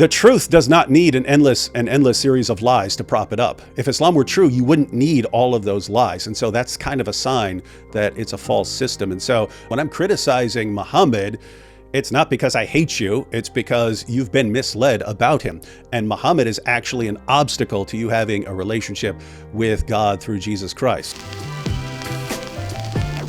The truth does not need an endless series of lies to prop it up. If Islam were true, you wouldn't need all of those lies. And so that's kind of a sign that it's a false system. And so when I'm criticizing Muhammad, it's not because I hate you, it's because you've been misled about him. And Muhammad is actually an obstacle to you having a relationship with God through Jesus Christ.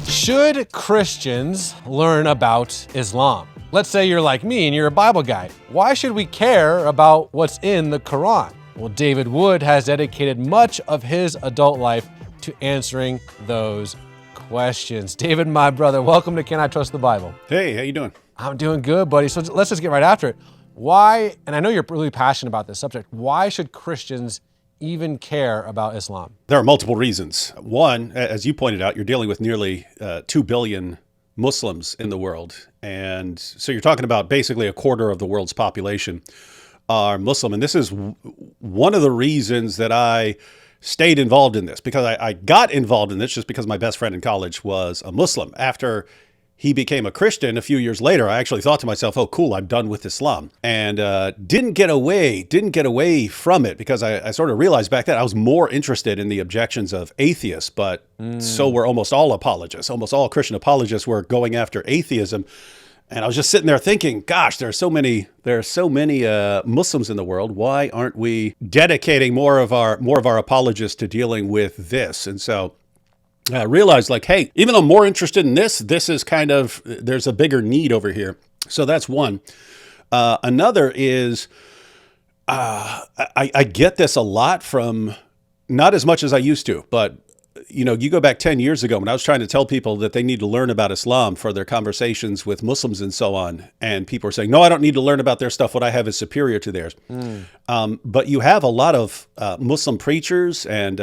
Should Christians learn about Islam? Let's say you're like me and you're a Bible guy. Why should we care about what's in the Quran? Well, David Wood has dedicated much of his adult life to answering those questions. David, my brother, welcome to Can I Trust the Bible? Hey, how you doing? I'm doing good, buddy. So let's just get right after it. Why, and I know you're really passionate about this subject, why should Christians even care about Islam? There are multiple reasons. One, as you pointed out, you're dealing with nearly 2 billion Muslims in the world. And so you're talking about basically a quarter of the world's population are Muslim. And this is one of the reasons that I stayed involved in this, because I got involved in this just because my best friend in college was a Muslim. After he became a Christian a few years later, I actually thought to myself, oh, cool, I'm done with Islam. And didn't get away from it, because I sort of realized back then I was more interested in the objections of atheists, but so were almost all apologists. Almost all Christian apologists were going after atheism. And I was just sitting there thinking, gosh, there are so many Muslims in the world. Why aren't we dedicating more of our apologists to dealing with this? And so I realized, like, hey, even though I'm more interested in this is kind of, there's a bigger need over here. So that's one. Another is, I get this a lot from, not as much as I used to, but you know, you go back 10 years ago when I was trying to tell people that they need to learn about Islam for their conversations with Muslims and so on. And people were saying, no, I don't need to learn about their stuff. What I have is superior to theirs. But you have a lot of Muslim preachers and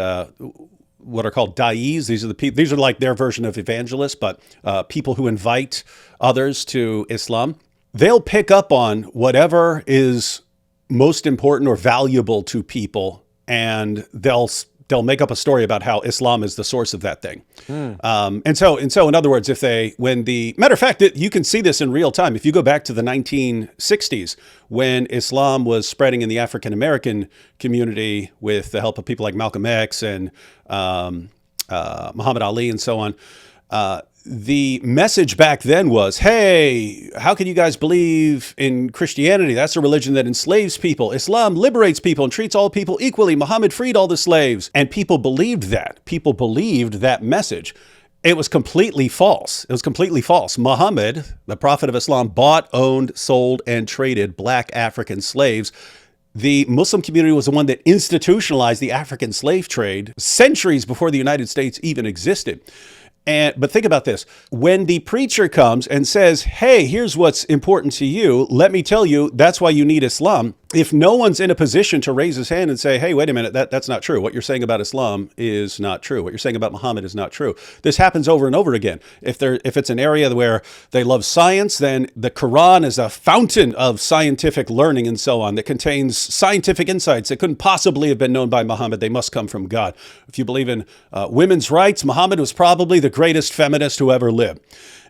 what are called da'is. These are like their version of evangelists, but people who invite others to Islam. They'll pick up on whatever is most important or valuable to people, and they'll make up a story about how Islam is the source of that thing. And so in other words, matter of fact, you can see this in real time. If you go back to the 1960s, when Islam was spreading in the African-American community with the help of people like Malcolm X and Muhammad Ali and so on, the message back then was, hey, how can you guys believe in Christianity? That's a religion that enslaves people. Islam liberates people and treats all people equally. Muhammad freed all the slaves. And people believed that. People believed that message. It was completely false. It was completely false. Muhammad, the prophet of Islam, bought, owned, sold, and traded black African slaves. The Muslim community was the one that institutionalized the African slave trade centuries before the United States even existed. But think about this. When the preacher comes and says, hey, here's what's important to you, let me tell you, that's why you need Islam. If no one's in a position to raise his hand and say, hey, wait a minute, that's not true. What you're saying about Islam is not true. What you're saying about Muhammad is not true. This happens over and over again. If it's an area where they love science, then the Quran is a fountain of scientific learning and so on that contains scientific insights that couldn't possibly have been known by Muhammad. They must come from God. If you believe in women's rights, Muhammad was probably the greatest feminist who ever lived.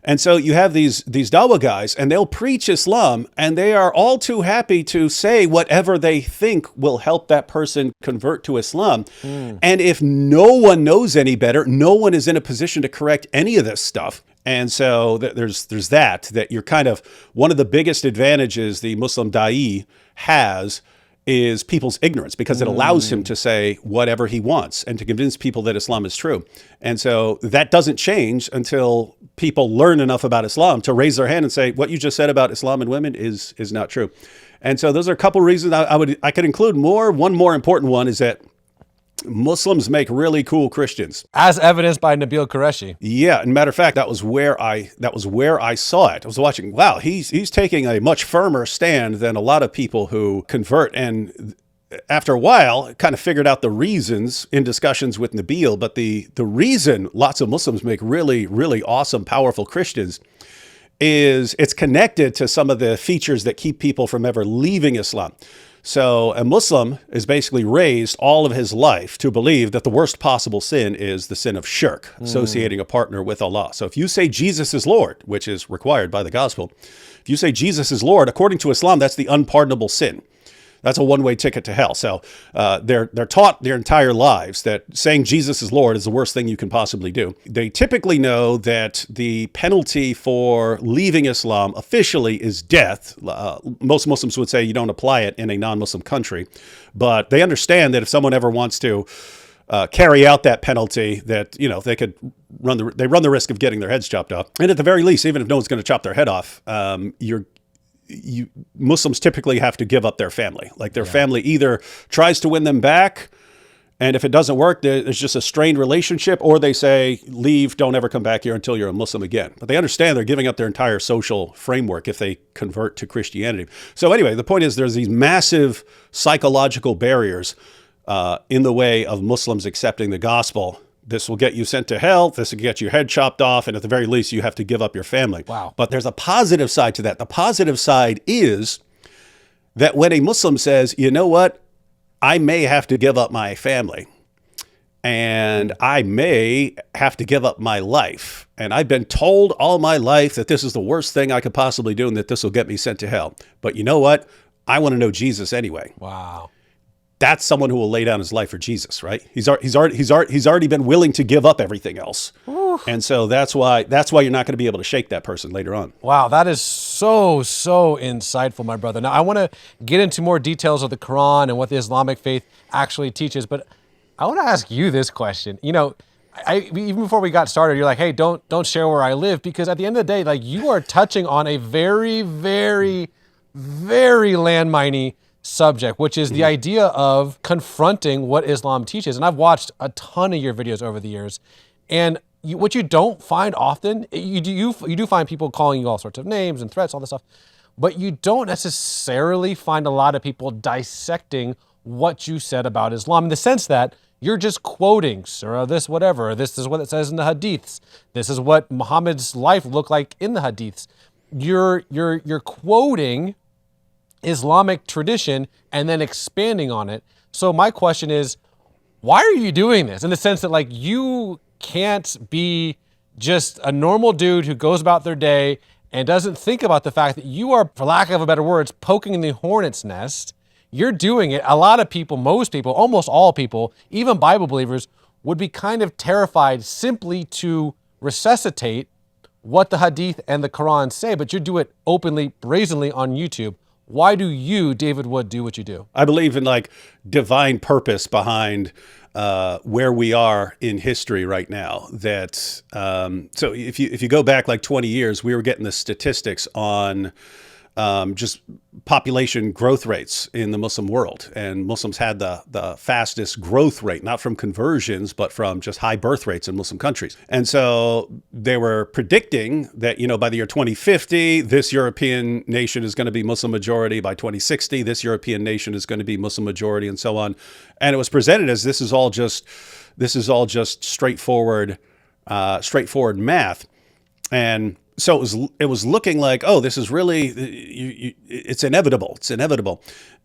And so you have these dawah guys, and they'll preach Islam, and they are all too happy to say whatever they think will help that person convert to Islam. And if no one knows any better, no one is in a position to correct any of this stuff. And so there's that you're kind of, one of the biggest advantages the Muslim da'i has is people's ignorance, because it allows him to say whatever he wants and to convince people that Islam is true. And so that doesn't change until people learn enough about Islam to raise their hand and say, what you just said about Islam and women is not true. And so those are a couple reasons I could include more. One more important one is that Muslims make really cool Christians, as evidenced by Nabil Qureshi. Yeah, and matter of fact, that was where I saw it. I was watching. Wow, he's taking a much firmer stand than a lot of people who convert. And after a while, I kind of figured out the reasons in discussions with Nabil. But the reason lots of Muslims make really, really awesome, powerful Christians is it's connected to some of the features that keep people from ever leaving Islam. So a Muslim is basically raised all of his life to believe that the worst possible sin is the sin of shirk, associating a partner with Allah. So if you say Jesus is Lord, which is required by the gospel, if you say Jesus is Lord, according to Islam, that's the unpardonable sin. That's a one-way ticket to hell. So they're taught their entire lives that saying Jesus is Lord is the worst thing you can possibly do. They typically know that the penalty for leaving Islam officially is death. Most Muslims would say you don't apply it in a non-Muslim country, but they understand that if someone ever wants to carry out that penalty, that they could run the risk of getting their heads chopped off. And at the very least, even if no one's going to chop their head off, Muslims typically have to give up their family. Like their family either tries to win them back, and if it doesn't work, there's just a strained relationship, or they say, leave, don't ever come back here until you're a Muslim again. But they understand they're giving up their entire social framework if they convert to Christianity. So anyway, the point is there's these massive psychological barriers in the way of Muslims accepting the gospel. This will get you sent to hell. This will get your head chopped off. And at the very least, you have to give up your family. Wow. But there's a positive side to that. The positive side is that when a Muslim says, you know what, I may have to give up my family and I may have to give up my life. And I've been told all my life that this is the worst thing I could possibly do and that this will get me sent to hell. But you know what? I want to know Jesus anyway. Wow. That's someone who will lay down his life for Jesus, right? He's already been willing to give up everything else. Oof. And so that's why you're not going to be able to shake that person later on. Wow, that is so insightful, my brother. Now, I want to get into more details of the Quran and what the Islamic faith actually teaches, but I want to ask you this question. Even before we got started, you're like, hey, don't share where I live, because at the end of the day, like, you are touching on a very, very, very landminey subject, which is the idea of confronting what Islam teaches. And I've watched a ton of your videos over the years, and what you don't find often, you do find people calling you all sorts of names and threats, all this stuff, but you don't necessarily find a lot of people dissecting what you said about Islam, in the sense that you're just quoting surah this, whatever, this is what it says in the hadiths, this is what Muhammad's life looked like in the hadiths. You're quoting Islamic tradition and then expanding on it. So my question is, why are you doing this? In the sense that, like, you can't be just a normal dude who goes about their day and doesn't think about the fact that you are, for lack of a better words, poking in the hornet's nest. You're doing it. A lot of people, most people, almost all people, even Bible believers, would be kind of terrified simply to resuscitate what the hadith and the Quran say, but you do it openly, brazenly on YouTube. Why do you, David Wood, do what you do? I believe in like divine purpose behind where we are in history right now. That so if you go back like 20 years, we were getting the statistics on just population growth rates in the Muslim world, and Muslims had the fastest growth rate, not from conversions, but from just high birth rates in Muslim countries. And so they were predicting that, by the year 2050, this European nation is going to be Muslim majority. By 2060, this European nation is going to be Muslim majority, and so on. And it was presented as this is all just straightforward math. And so it was looking like, oh, this is really, it's inevitable. It's inevitable.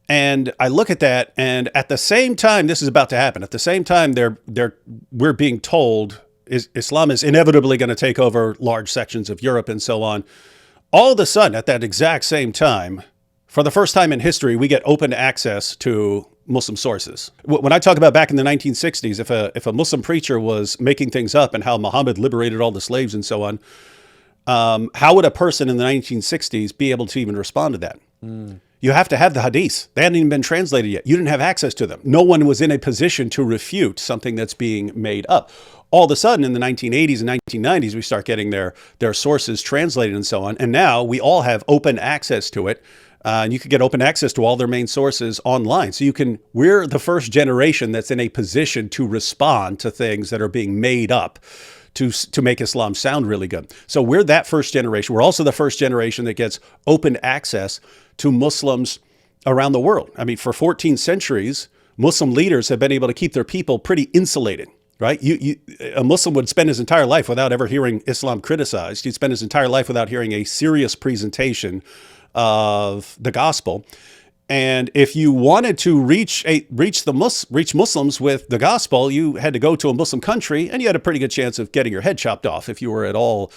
And I look at that, and at the same time this is about to happen, at the same time we're being told Islam is inevitably going to take over large sections of Europe and so on. All of a sudden, at that exact same time, for the first time in history, we get open access to Muslim sources. When I talk about back in the 1960s, if a Muslim preacher was making things up and how Muhammad liberated all the slaves and so on, how would a person in the 1960s be able to even respond to that? You have to have the hadiths. They hadn't even been translated yet. You didn't have access to them. No one was in a position to refute something that's being made up. All of a sudden, in the 1980s and 1990s, we start getting their sources translated and so on. And now we all have open access to it. And you can get open access to all their main sources online. So we're the first generation that's in a position to respond to things that are being made up to make Islam sound really good. So we're that first generation. We're also the first generation that gets open access to Muslims around the world. I mean, for 14 centuries, Muslim leaders have been able to keep their people pretty insulated, right? A Muslim would spend his entire life without ever hearing Islam criticized. He'd spend his entire life without hearing a serious presentation of the gospel. And if you wanted to reach Muslims with the gospel, you had to go to a Muslim country, and you had a pretty good chance of getting your head chopped off if you were at all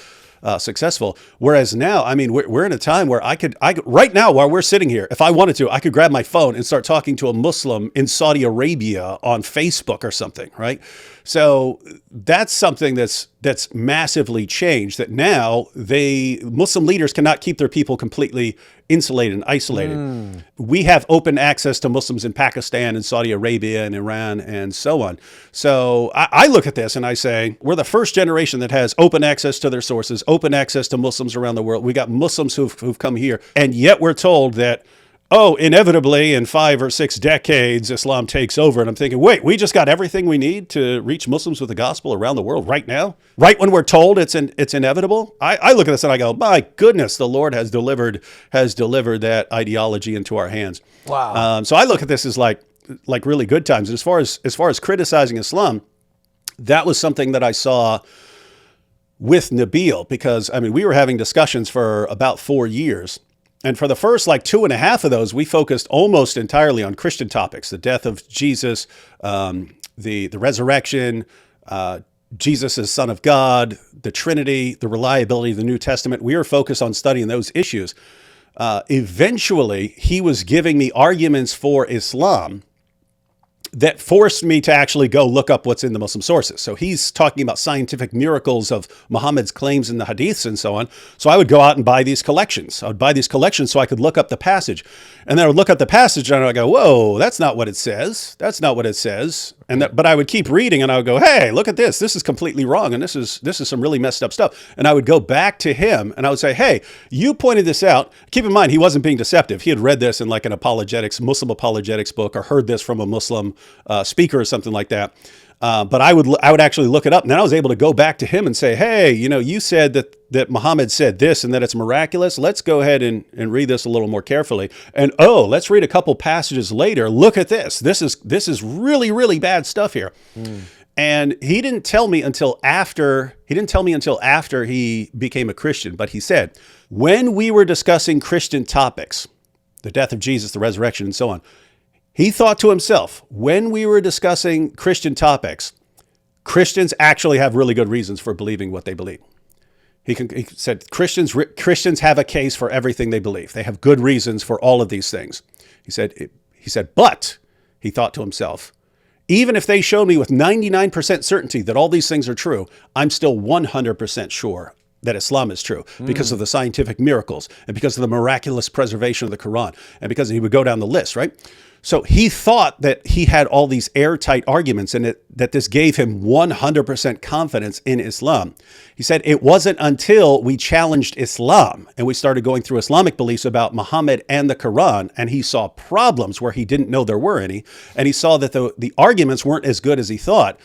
successful. Whereas now, I mean, we're in a time where I could right now while we're sitting here, if I wanted to, I could grab my phone and start talking to a Muslim in Saudi Arabia on Facebook or something, right? So that's something that's massively changed, that now Muslim leaders cannot keep their people completely insulated and isolated. We have open access to Muslims in Pakistan and Saudi Arabia and Iran and so on. So I look at this and I say, we're the first generation that has open access to their sources, open access to Muslims around the world. We got Muslims who've come here, and yet we're told that, oh, inevitably in 5 or 6 decades, Islam takes over. And I'm thinking, wait, we just got everything we need to reach Muslims with the gospel around the world right now? Right when we're told it's inevitable? I look at this and I go, my goodness, the Lord has delivered that ideology into our hands. Wow. So I look at this as like really good times. And as far as criticizing Islam, that was something that I saw with Nabil, because I mean, we were having discussions for about 4 years. And for the first 2.5 of those, we focused almost entirely on Christian topics: the death of Jesus, the resurrection, Jesus as Son of God, the Trinity, the reliability of the New Testament. We were focused on studying those issues. Eventually, he was giving me arguments for Islam that forced me to actually go look up what's in the Muslim sources. So he's talking about scientific miracles of Muhammad's claims in the hadiths and so on. So I would go out and buy these collections. I would buy these collections so I could look up the passage. And then I would look up the passage and I would go, whoa, that's not what it says. That's not what it says. But I would keep reading and I would go, hey, look at this. This is completely wrong. And this is some really messed up stuff. And I would go back to him and I would say, hey, you pointed this out. Keep in mind, he wasn't being deceptive. He had read this in an Muslim apologetics book, or heard this from a Muslim speaker or something like that. But I would actually look it up, and then I was able to go back to him and say, hey, you said that Muhammad said this and that it's miraculous. Let's go ahead and read this a little more carefully. And let's read a couple passages later. Look at this. This is really, really bad stuff here. And he didn't tell me until after he became a Christian. But he said, when we were discussing Christian topics, the death of Jesus, the resurrection, and so on, he thought to himself, when we were discussing Christian topics, Christians actually have really good reasons for believing what they believe. He said, Christians have a case for everything they believe. They have good reasons for all of these things. He said, but he thought to himself, even if they showed me with 99% certainty that all these things are true, I'm still 100% sure that Islam is true because of the scientific miracles and because of the miraculous preservation of the Quran and because he would go down the list, right? So he thought that he had all these airtight arguments and that this gave him 100% confidence in Islam. He said it wasn't until we challenged Islam and we started going through Islamic beliefs about Muhammad and the Quran, and he saw problems where he didn't know there were any, and he saw that the arguments weren't as good as he thought,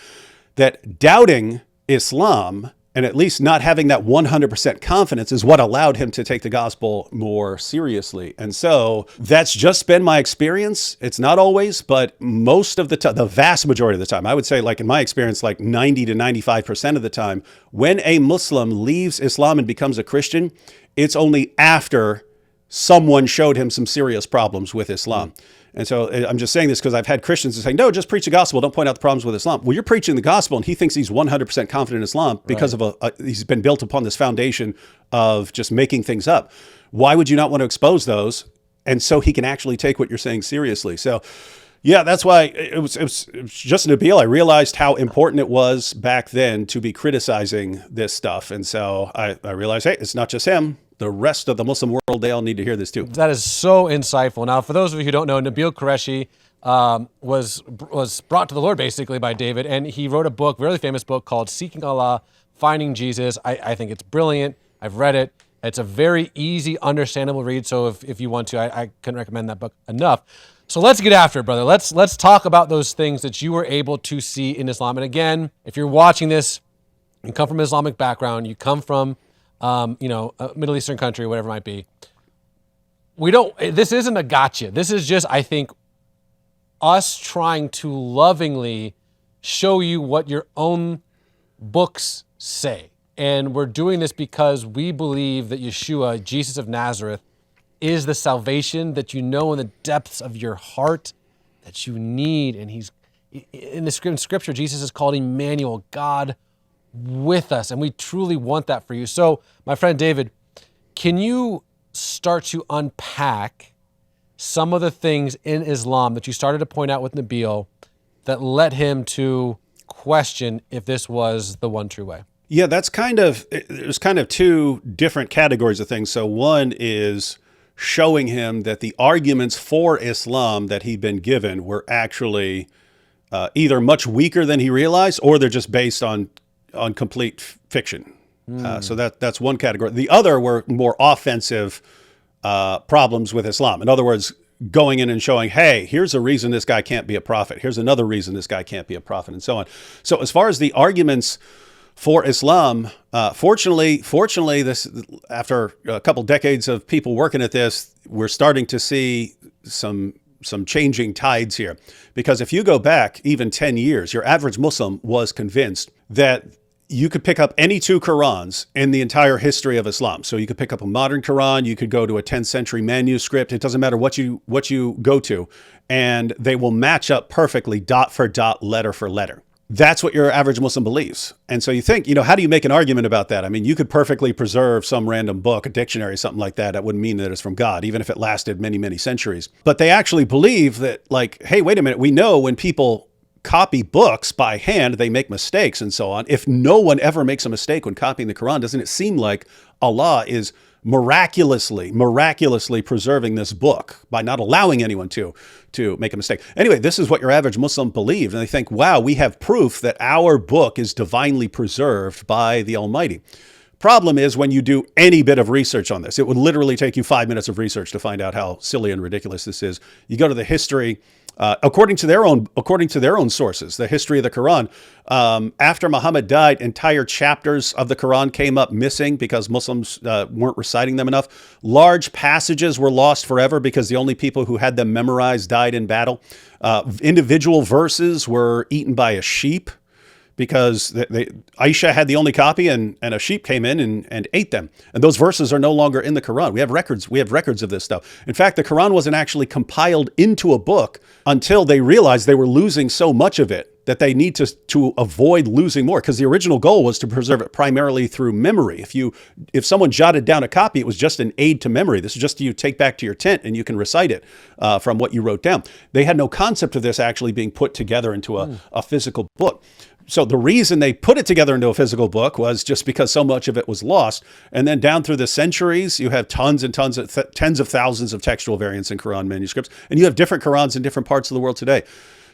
that doubting Islam and at least not having that 100% confidence is what allowed him to take the gospel more seriously. And so that's just been my experience. It's not always, but most of the time, the vast majority of the time, I would say in my experience, 90 to 95% of the time, when a Muslim leaves Islam and becomes a Christian, it's only after someone showed him some serious problems with Islam. And so I'm just saying this because I've had Christians that say, no, just preach the gospel. Don't point out the problems with Islam. Well, you're preaching the gospel and he thinks he's 100% confident in Islam because he's been built upon this foundation of just making things up. Why would you not want to expose those? And so he can actually take what you're saying seriously. So yeah, that's why it was just Nabil. I realized how important it was back then to be criticizing this stuff. And so I realized, hey, it's not just him. The rest of the Muslim world, they all need to hear this too. That is so insightful. Now, for those of you who don't know, Nabil Qureshi was brought to the Lord basically by David, and he wrote a book, very famous book called Seeking Allah, Finding Jesus. I think it's brilliant. I've read it. It's a very easy, understandable read. So if you want to, I couldn't recommend that book enough. So let's get after it, brother. Let's talk about those things that you were able to see in Islam. And again, if you're watching this, you come from an Islamic background, you come from a Middle Eastern country, whatever it might be. This isn't a gotcha. This is just, I think, us trying to lovingly show you what your own books say. And we're doing this because we believe that Yeshua, Jesus of Nazareth, is the salvation that you know in the depths of your heart that you need. And he's in the scripture, Jesus is called Emmanuel, God with us, and we truly want that for you. So, my friend David, can you start to unpack some of the things in Islam that you started to point out with Nabil that led him to question if this was the one true way? Yeah, there's kind of two different categories of things. So one is showing him that the arguments for Islam that he'd been given were actually either much weaker than he realized, or they're just based on complete fiction. So that's one category. The other were more offensive problems with Islam. In other words, going in and showing, hey, here's a reason this guy can't be a prophet. Here's another reason this guy can't be a prophet, and so on. So as far as the arguments for Islam, fortunately, this after a couple decades of people working at this, we're starting to see some changing tides here. Because if you go back even 10 years, your average Muslim was convinced that you could pick up any two Qurans in the entire history of Islam. So you could pick up a modern Quran, you could go to a 10th century manuscript. It doesn't matter what you go to, and they will match up perfectly, dot for dot, letter for letter. That's what your average Muslim believes. And so you think, how do you make an argument about that? I mean, you could perfectly preserve some random book, a dictionary, something like that. That wouldn't mean that it's from God, even if it lasted many, many centuries. But they actually believe that, like, hey, wait a minute, we know when people copy books by hand, they make mistakes and so on. If no one ever makes a mistake when copying the Quran, doesn't it seem like Allah is miraculously preserving this book by not allowing anyone to make a mistake? Anyway, this is what your average Muslim believed. And they think, wow, we have proof that our book is divinely preserved by the Almighty. Problem is, when you do any bit of research on this, it would literally take you 5 minutes of research to find out how silly and ridiculous this is. You go to the history, according to their own sources, the history of the Quran. After Muhammad died, entire chapters of the Quran came up missing because Muslims weren't reciting them enough. Large passages were lost forever because the only people who had them memorized died in battle. Individual verses were eaten by a sheep, because Aisha had the only copy, and a sheep came in and ate them. And those verses are no longer in the Quran. We have records of this stuff. In fact, the Quran wasn't actually compiled into a book until they realized they were losing so much of it that they need to avoid losing more, because the original goal was to preserve it primarily through memory. If someone jotted down a copy, it was just an aid to memory. This is just you take back to your tent and you can recite it from what you wrote down. They had no concept of this actually being put together into a physical book. So the reason they put it together into a physical book was just because so much of it was lost. And then down through the centuries, you have tons and tons of tens of thousands of textual variants in Quran manuscripts, and you have different Qurans in different parts of the world today.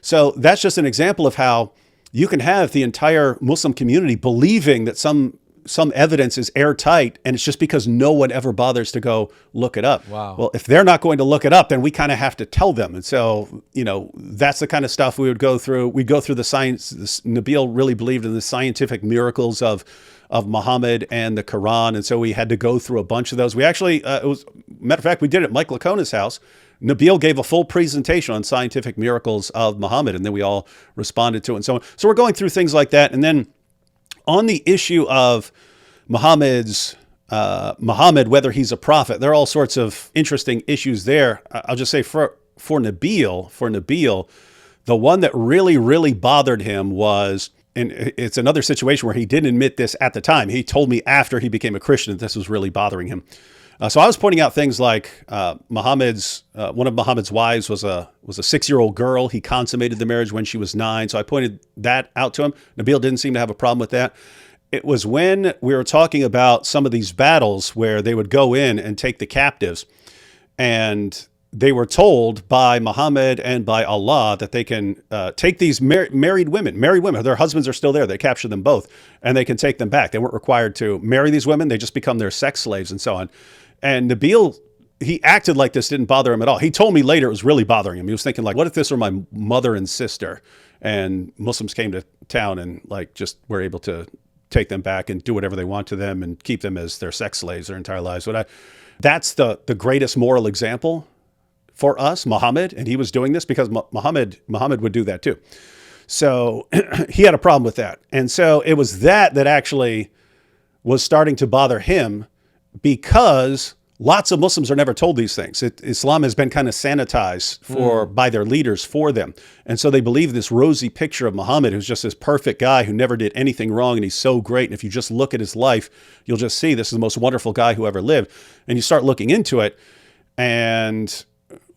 So that's just an example of how you can have the entire Muslim community believing that some evidence is airtight, and it's just because no one ever bothers to go look it up. Wow. Well, if they're not going to look it up, then we kind of have to tell them. And so, that's the kind of stuff we would go through. We'd go through the science. Nabil really believed in the scientific miracles of Muhammad and the Quran. And so we had to go through a bunch of those. We actually, matter of fact, we did it at Mike Lacona's house. Nabil gave a full presentation on scientific miracles of Muhammad, and then we all responded to it and so on. So we're going through things like that. And then on the issue of Muhammad, whether he's a prophet, there are all sorts of interesting issues there. I'll just say for Nabil, the one that really bothered him was, and it's another situation where he didn't admit this at the time. He told me after he became a Christian that this was really bothering him. So I was pointing out things like one of Muhammad's wives was a 6-year-old girl. He consummated the marriage when she was 9. So I pointed that out to him. Nabil didn't seem to have a problem with that. It was when we were talking about some of these battles where they would go in and take the captives, and they were told by Muhammad and by Allah that they can take these married women, their husbands are still there, they capture them both, and they can take them back. They weren't required to marry these women, they just become their sex slaves and so on. And Nabil, he acted like this didn't bother him at all. He told me later it was really bothering him. He was thinking, like, what if this were my mother and sister, and Muslims came to town and just were able to take them back and do whatever they want to them and keep them as their sex slaves their entire lives. That's the greatest moral example for us, Muhammad, and he was doing this because Muhammad would do that too. So he had a problem with that. And so it was that actually was starting to bother him, because Lots of Muslims are never told these things. Islam has been kind of sanitized by their leaders for them. And so they believe this rosy picture of Muhammad, who's just this perfect guy who never did anything wrong, and he's so great. And if you just look at his life, you'll just see this is the most wonderful guy who ever lived. And you start looking into it, and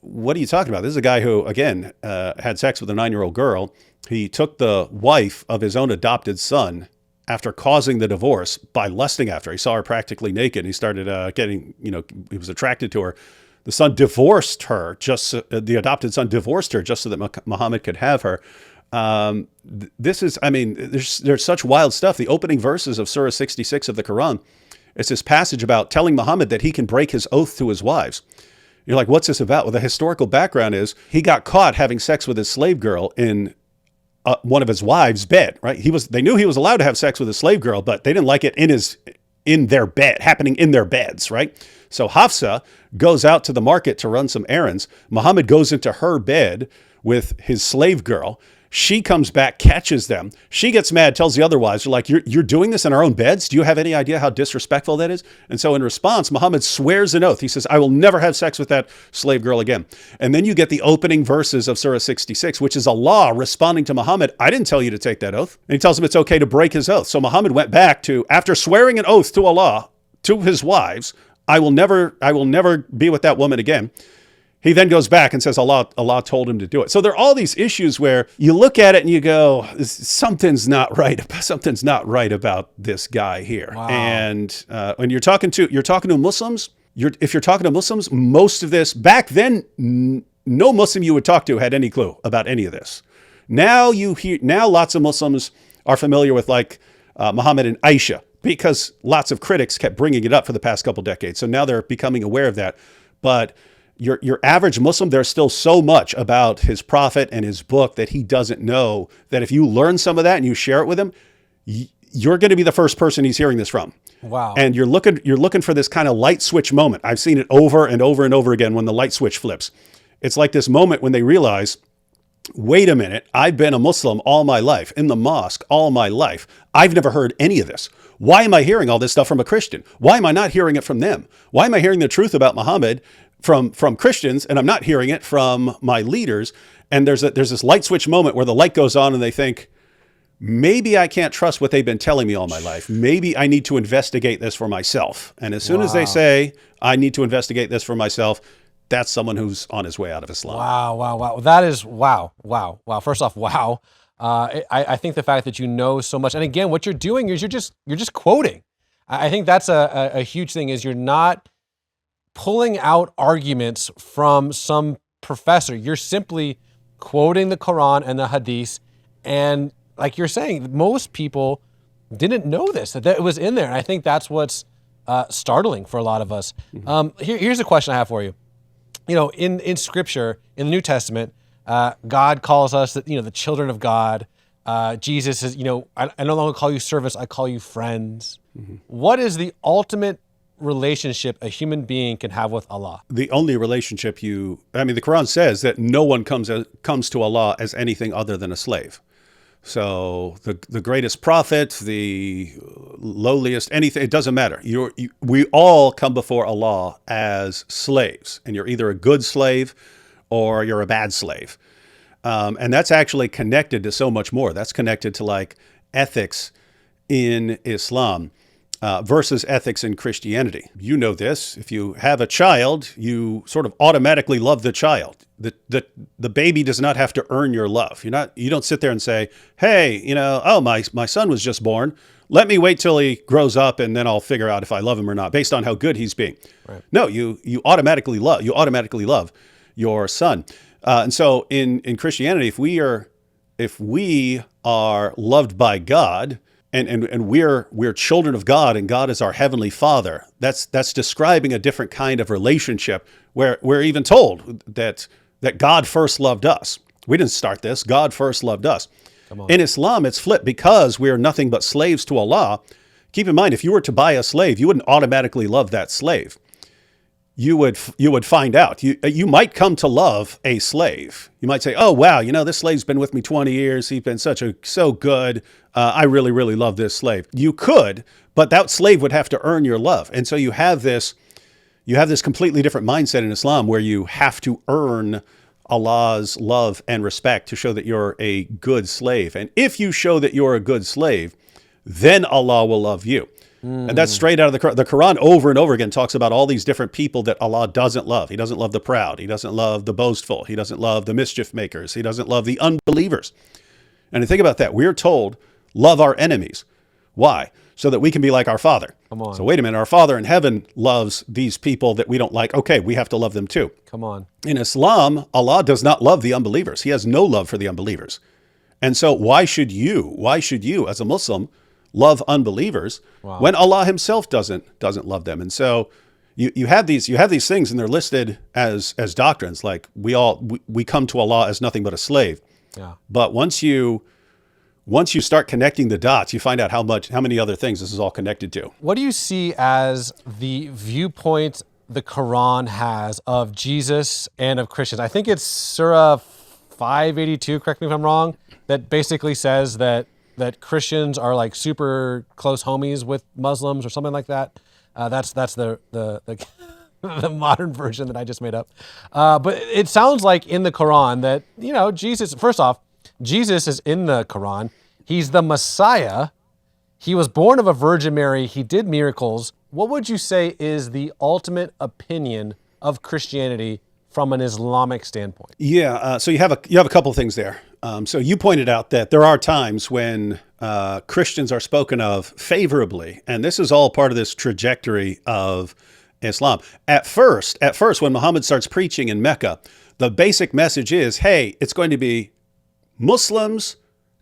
what are you talking about? This is a guy who, again, had sex with a 9-year-old girl. He took the wife of his own adopted son after causing the divorce by lusting after her. He saw her practically naked. He started he was attracted to her. The son divorced her, the adopted son divorced her just so that Muhammad could have her. There's such wild stuff. The opening verses of Surah 66 of the Quran, it's this passage about telling Muhammad that he can break his oath to his wives. You're like, what's this about? Well, the historical background is he got caught having sex with his slave girl in one of his wives' bed, right? They knew he was allowed to have sex with a slave girl, but they didn't like it in their bed, happening in their beds, right? So Hafsa goes out to the market to run some errands. Muhammad goes into her bed with his slave girl. She comes back, catches them. She gets mad, tells the other wives, "You're like, you're doing this in our own beds? Do you have any idea how disrespectful that is?" And so in response, Muhammad swears an oath. He says, "I will never have sex with that slave girl again." And then you get the opening verses of Surah 66, which is Allah responding to Muhammad, "I didn't tell you to take that oath." And he tells him it's okay to break his oath. So Muhammad went back to, after swearing an oath to Allah, to his wives, I will never be with that woman again. He then goes back and says Allah told him to do it. So there are all these issues where you look at it and you go, something's not right. Something's not right about this guy here. Wow. And when you're talking to Muslims, if you're talking to Muslims, most of this back then, no Muslim you would talk to had any clue about any of this. Now lots of Muslims are familiar with Muhammad and Aisha, because lots of critics kept bringing it up for the past couple decades. So now they're becoming aware of that. But your average Muslim, there's still so much about his prophet and his book that he doesn't know, that if you learn some of that and you share it with him, you're going to be the first person he's hearing this from. Wow. And you're looking for this kind of light switch moment. I've seen it over and over and over again when the light switch flips. It's like this moment when they realize, wait a minute, I've been a Muslim all my life, in the mosque all my life. I've never heard any of this. Why am I hearing all this stuff from a Christian? Why am I not hearing it from them? Why am I hearing the truth about Muhammad from Christians, and I'm not hearing it from my leaders? And there's this light switch moment where the light goes on and they think, maybe I can't trust what they've been telling me all my life. Maybe I need to investigate this for myself. And as soon as they say, I need to investigate this for myself, that's someone who's on his way out of Islam. Wow. That is wow. First off, wow. I think the fact that you know so much, and again, what you're doing is you're just quoting. I think that's a huge thing, is you're not pulling out arguments from some professor. You're simply quoting the Quran and the Hadith. And like you're saying, most people didn't know this, that it was in there. And I think that's what's startling for a lot of us. Mm-hmm. Here's a question I have for you. In Scripture, in the New Testament, God calls us the children of God. Jesus says, I no longer call you servants, I call you friends. Mm-hmm. What is the ultimate relationship a human being can have with Allah? The only relationship the Quran says that no one comes to Allah as anything other than a slave. So the greatest prophet, the lowliest, anything, it doesn't matter. We all come before Allah as slaves, and you're either a good slave or you're a bad slave. And that's actually connected to so much more. That's connected to ethics in Islam versus ethics in Christianity. You know this. If you have a child, you sort of automatically love the child. The baby does not have to earn your love. You don't sit there and say, hey, my son was just born. Let me wait till he grows up and then I'll figure out if I love him or not based on how good he's being. Right. No, you automatically love your son. And so in Christianity, if we are loved by God, and we're children of God, and God is our heavenly Father, that's describing a different kind of relationship where we're even told that God first loved us. We didn't start this. God first loved us. In Islam, it's flipped. Because we are nothing but slaves to Allah. Keep in mind, if you were to buy a slave, you wouldn't automatically love that slave. You would find out. You might come to love a slave. You might say, oh, wow, this slave's been with me 20 years. He's been so good. I really, really love this slave. You could, but that slave would have to earn your love. And so you have this you have this completely different mindset in Islam where you have to earn Allah's love and respect to show that you're a good slave. And if you show that you're a good slave, then Allah will love you. And that's straight out of the Quran. The Quran over and over again talks about all these different people that Allah doesn't love. He doesn't love the proud. He doesn't love the boastful. He doesn't love the mischief makers. He doesn't love the unbelievers. And think about that. We're told, love our enemies. Why? So that we can be like our Father. Come on. So wait a minute, our Father in heaven loves these people that we don't like. Okay, we have to love them too. Come on. In Islam, Allah does not love the unbelievers. He has no love for the unbelievers. And so why should you as a Muslim love unbelievers when Allah himself doesn't love them? And so you have these things, and they're listed as doctrines, like we come to Allah as nothing but a slave. Yeah. But once you start connecting the dots, you find out how many other things this is all connected to. What do you see as the viewpoint the Quran has of Jesus and of Christians? I think it's Surah 582, correct me if I'm wrong, that basically says that Christians are like super close homies with Muslims or something like that. That's the the modern version that I just made up. But it sounds like in the Quran that, Jesus, first off, Jesus is in the Quran. He's the Messiah. He was born of a Virgin Mary. He did miracles. What would you say is the ultimate opinion of Christianity from an Islamic standpoint? Yeah, so you have a couple of things there. So you pointed out that there are times when Christians are spoken of favorably, and this is all part of this trajectory of Islam. At first, when Muhammad starts preaching in Mecca, the basic message is, hey, it's going to be Muslims,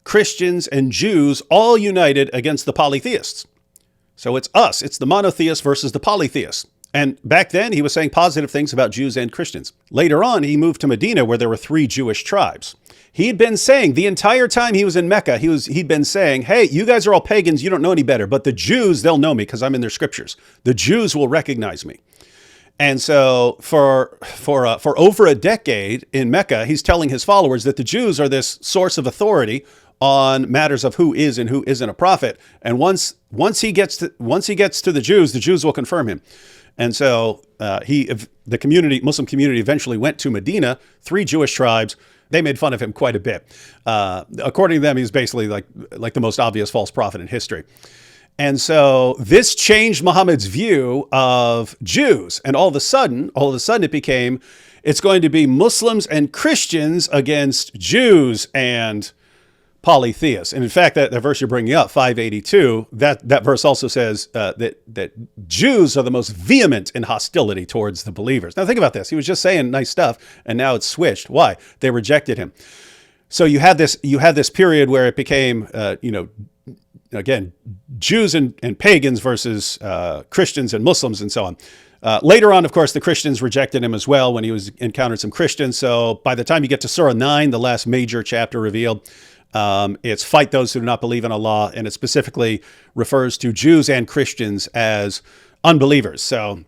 Christians, and Jews all united against the polytheists. So it's us. It's the monotheists versus the polytheists. And back then, he was saying positive things about Jews and Christians. Later on, he moved to Medina, where there were 3 Jewish tribes. He'd been saying the entire time he was in Mecca, he'd been saying, hey, you guys are all pagans. You don't know any better. But the Jews, they'll know me because I'm in their scriptures. The Jews will recognize me. And so for over a decade in Mecca, he's telling his followers that the Jews are this source of authority on matters of who is and who isn't a prophet. And once he gets to the Jews will confirm him. And so the Muslim community eventually went to Medina, 3 Jewish tribes. They made fun of him quite a bit. According to them, he's basically like the most obvious false prophet in history. And so this changed Muhammad's view of Jews. And all of a sudden it became, it's going to be Muslims and Christians against Jews and polytheists. And in fact, that verse you're bringing up, 582, that verse also says that Jews are the most vehement in hostility towards the believers. Now think about this. He was just saying nice stuff, and now it's switched. Why? They rejected him. So you had this period where it became, again, Jews and pagans versus Christians and Muslims and so on. Later on, of course, the Christians rejected him as well when he encountered some Christians. So by the time you get to Surah 9, the last major chapter revealed, it's fight those who do not believe in Allah, and it specifically refers to Jews and Christians as unbelievers. So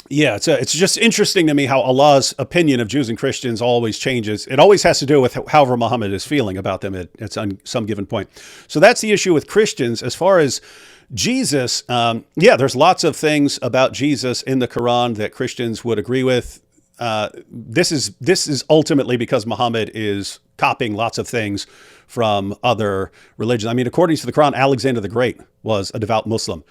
yeah, it's just interesting to me how Allah's opinion of Jews and Christians always changes. It always has to do with however Muhammad is feeling about them at some given point. So that's the issue with Christians. As far as Jesus, there's lots of things about Jesus in the Quran that Christians would agree with. This is ultimately because Muhammad is copying lots of things from other religions. I mean, according to the Quran, Alexander the Great was a devout Muslim.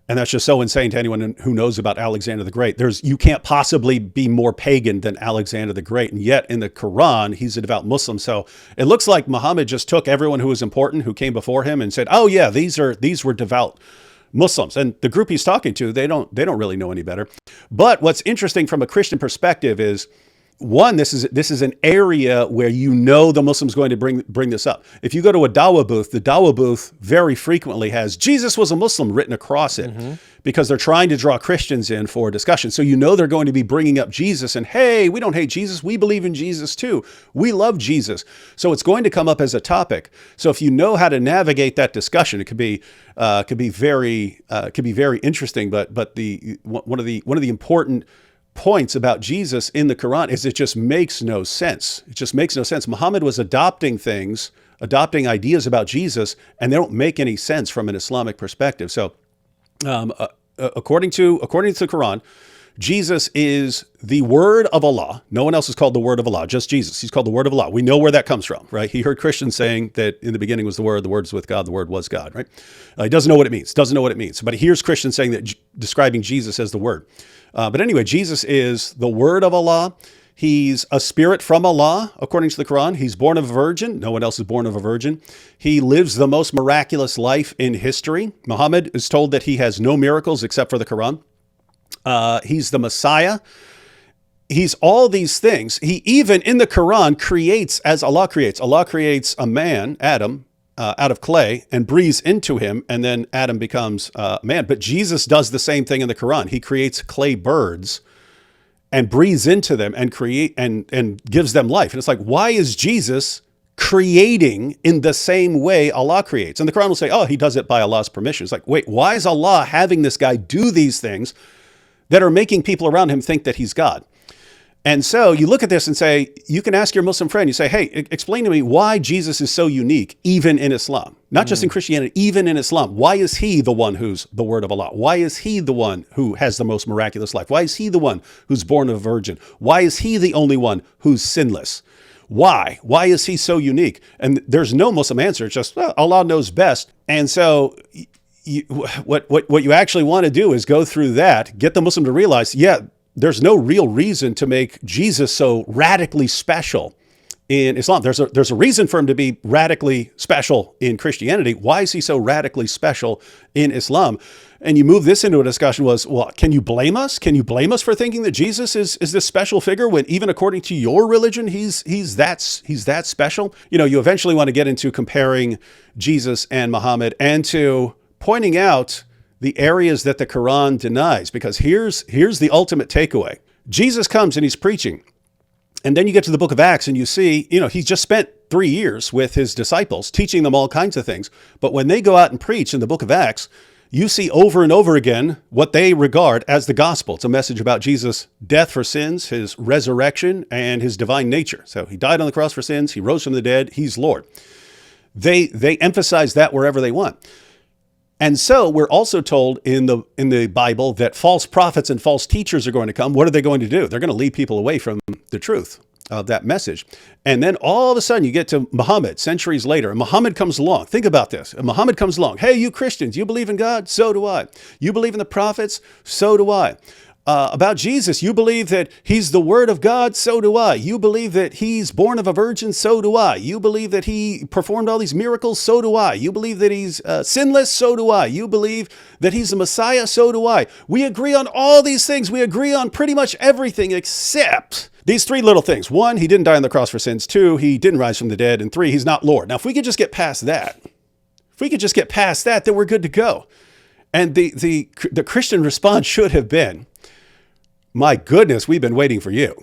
And that's just so insane to anyone who knows about Alexander the Great. You can't possibly be more pagan than Alexander the Great. And yet in the Quran, he's a devout Muslim. So it looks like Muhammad just took everyone who was important who came before him and said, oh yeah, these were devout Muslims. And the group he's talking to, they don't really know any better. But what's interesting from a Christian perspective is, one, this is an area where the Muslim's going to bring this up. If you go to a dawah booth, the dawah booth very frequently has Jesus was a Muslim written across it, because they're trying to draw Christians in for discussion. So they're going to be bringing up Jesus and, hey, we don't hate Jesus. We believe in Jesus too. We love Jesus. So it's going to come up as a topic. So if you know how to navigate that discussion, it could be very interesting. But one of the important points about Jesus in the Quran is it just makes no sense. It just makes no sense. Muhammad was adopting ideas about Jesus, and they don't make any sense from an Islamic perspective. So according to the Quran, Jesus is the word of Allah. No one else is called the word of Allah, just Jesus. He's called the word of Allah. We know where that comes from, right? He heard Christians saying that in the beginning was the word was with God, the word was God, right? He doesn't know what it means, but he hears Christians saying that, describing Jesus as the word. But anyway, Jesus is the word of Allah. He's a spirit from Allah, according to the Quran. He's born of a virgin. No one else is born of a virgin. He lives the most miraculous life in history. Muhammad is told that he has no miracles except for the Quran. He's the Messiah. He's all these things. He even in the Quran creates as Allah creates. Allah creates a man, Adam, out of clay and breathes into him, and then Adam becomes man. But Jesus does the same thing in the Quran. He creates clay birds and breathes into them and and gives them life. And it's like, why is Jesus creating in the same way Allah creates? And the Quran will say, oh, he does it by Allah's permission. It's like, wait, why is Allah having this guy do these things that are making people around him think that he's God? And so you look at this and say, you can ask your Muslim friend, you say, hey, explain to me why Jesus is so unique, even in Islam, not just in Christianity, even in Islam. Why is he the one who's the word of Allah? Why is he the one who has the most miraculous life? Why is he the one who's born of a virgin? Why is he the only one who's sinless? Why? Why is he so unique? And there's no Muslim answer. It's just, well, Allah knows best. And so what you actually want to do is go through that, get the Muslim to realize, yeah, there's no real reason to make Jesus so radically special in Islam. There's a reason for him to be radically special in Christianity. Why is he so radically special in Islam? And you move this into a discussion well, can you blame us? Can you blame us for thinking that Jesus is this special figure when even according to your religion, he's that special? You know, you eventually want to get into comparing Jesus and Muhammad and to pointing out the areas that the Quran denies, because here's the ultimate takeaway. Jesus comes and he's preaching. And then you get to the book of Acts and you see, he's just spent 3 years with his disciples, teaching them all kinds of things. But when they go out and preach in the book of Acts, you see over and over again what they regard as the gospel. It's a message about Jesus' death for sins, his resurrection, and his divine nature. So he died on the cross for sins. He rose from the dead. He's Lord. They emphasize that wherever they want. And so we're also told in the Bible that false prophets and false teachers are going to come. What are they going to do? They're going to lead people away from the truth of that message. And then all of a sudden you get to Muhammad centuries later, and Muhammad comes along. Think about this. And Muhammad comes along. Hey, you Christians, you believe in God? So do I. You believe in the prophets? So do I. About Jesus, you believe that he's the word of God? So do I. You believe that he's born of a virgin? So do I. You believe that he performed all these miracles? So do I. You believe that he's sinless? So do I. You believe that he's the Messiah? So do I. We agree on all these things. We agree on pretty much everything except these 3 little things. 1, he didn't die on the cross for sins. 2, he didn't rise from the dead. And 3, he's not Lord. Now, if we could just get past that, then we're good to go. And the Christian response should have been, my goodness, we've been waiting for you,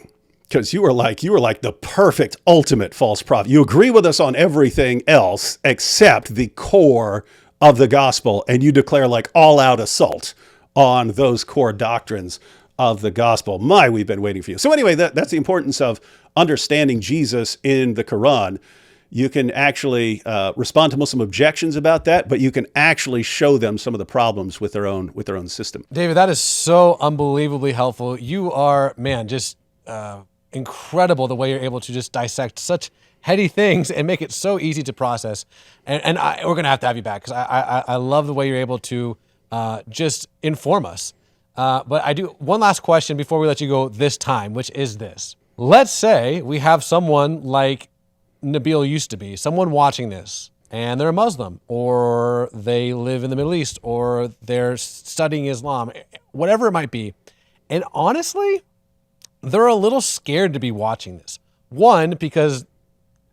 because you were like the perfect ultimate false prophet. You agree with us on everything else except the core of the gospel, and you declare like all out assault on those core doctrines of the gospel. We've been waiting for you. So anyway, that's the importance of understanding Jesus in the Quran. You can actually respond to Muslim objections about that, but you can actually show them some of the problems with their own system. David, that is so unbelievably helpful. You are, just incredible the way you're able to just dissect such heady things and make it so easy to process. And we're going to have you back, because I love the way you're able to just inform us. But I do one last question before we let you go this time, which is this. Let's say we have someone like Nabil used to be, someone watching this, and they're a Muslim, or they live in the Middle East, or they're studying Islam, whatever it might be. And honestly, they're a little scared to be watching this. One, because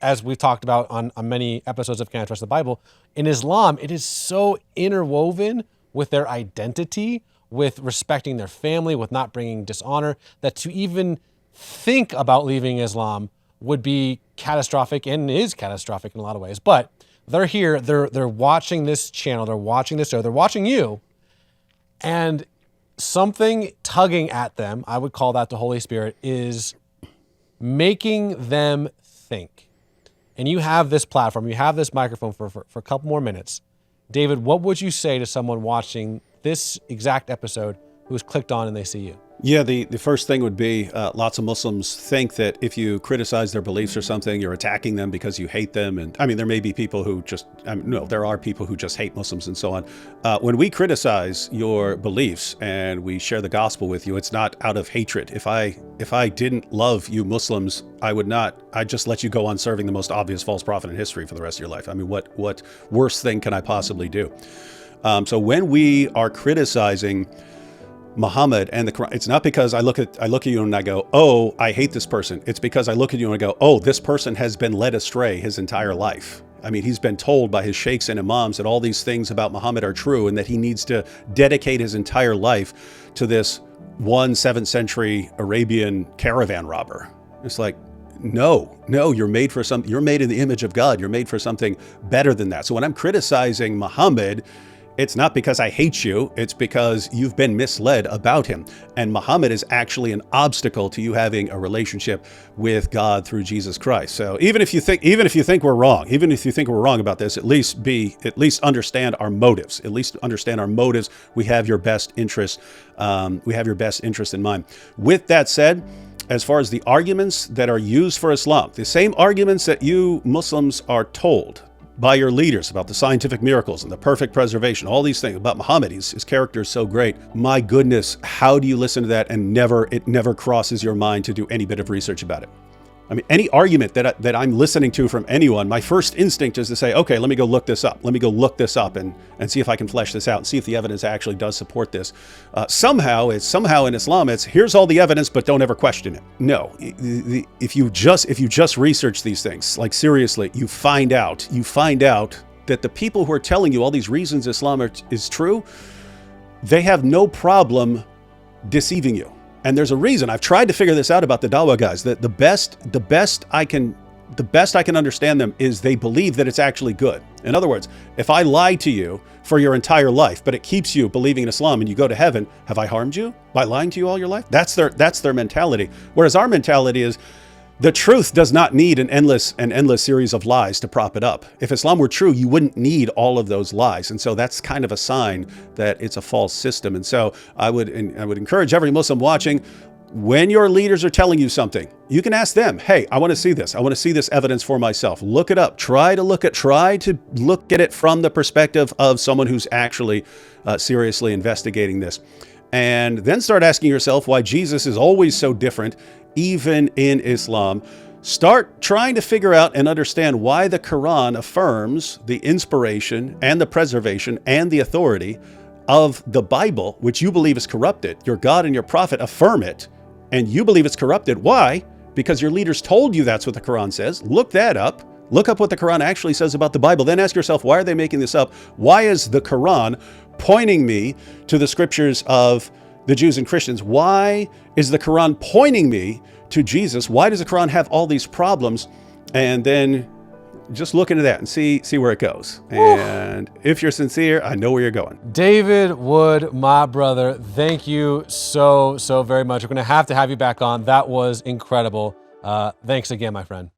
as we've talked about on many episodes of Can I Trust the Bible, in Islam, it is so interwoven with their identity, with respecting their family, with not bringing dishonor, that to even think about leaving Islam would be catastrophic, and is catastrophic in a lot of ways. But they're here, they're watching this channel, they're watching this show, they're watching you, and something tugging at them, I would call that the Holy Spirit, is making them think. And you have this platform, you have this microphone for a couple more minutes. David, what would you say to someone watching this exact episode who's clicked on and they see you? Yeah, the first thing would be lots of Muslims think that if you criticize their beliefs or something, you're attacking them because you hate them. And I mean, there may be people who just, no, there are people who just hate Muslims and so on. When we criticize your beliefs and we share the gospel with you, it's not out of hatred. If I didn't love you Muslims, I'd just let you go on serving the most obvious false prophet in history for the rest of your life. I mean, what worse thing can I possibly do? So when we are criticizing Muhammad and the Quran, it's not because I look at you and I go, oh, I hate this person. It's because I look at you and I go, oh, this person has been led astray his entire life. I mean, he's been told by his sheikhs and imams that all these things about Muhammad are true and that he needs to dedicate his entire life to this 7th century Arabian caravan robber. It's like, no, you're made for you're made in the image of God. You're made for something better than that. So when I'm criticizing Muhammad, it's not because I hate you, it's because you've been misled about him. And Muhammad is actually an obstacle to you having a relationship with God through Jesus Christ. So even if you think we're wrong, about this, at least understand our motives. At least understand our motives. We have your best interest. In mind. With that said, as far as the arguments that are used for Islam, the same arguments that you Muslims are told by your leaders about the scientific miracles and the perfect preservation, all these things about Muhammad, his character is so great. My goodness, how do you listen to that and it never crosses your mind to do any bit of research about it? I mean, any argument that I'm listening to from anyone, my first instinct is to say, okay, let me go look this up. Let me go look this up and see if I can flesh this out and see if the evidence actually does support this. Somehow in Islam, it's here's all the evidence, but don't ever question it. No, if you just research these things, like seriously, you find out that the people who are telling you all these reasons Islam is true, they have no problem deceiving you. And there's a reason. I've tried to figure this out about the Dawah guys, that the best I can understand them is they believe that it's actually good. In other words, if I lie to you for your entire life, but it keeps you believing in Islam and you go to heaven, have I harmed you by lying to you all your life? That's their mentality. Whereas our mentality is the truth does not need an endless series of lies to prop it up. If Islam were true, you wouldn't need all of those lies. And so that's kind of a sign that it's a false system. And so I would encourage every Muslim watching, when your leaders are telling you something, you can ask them, hey, I want to see this. I want to see this evidence for myself. Look it up. Try to look at it from the perspective of someone who's actually seriously investigating this. And then start asking yourself why Jesus is always so different, even in Islam. Start trying to figure out and understand why the Quran affirms the inspiration and the preservation and the authority of the Bible, which you believe is corrupted. Your God and your prophet affirm it, and you believe it's corrupted. Why? Because your leaders told you that's what the Quran says. Look that up. Look up what the Quran actually says about the Bible. Then ask yourself, why are they making this up? Why is the Quran pointing me to the scriptures of the Jews and Christians? Why is the Quran pointing me to Jesus? Why does the Quran have all these problems? And then just look into that and see where it goes. And if you're sincere, I know where you're going. David Wood, my brother, thank you so very much. We're going to have you back on. That was incredible. Thanks again, my friend.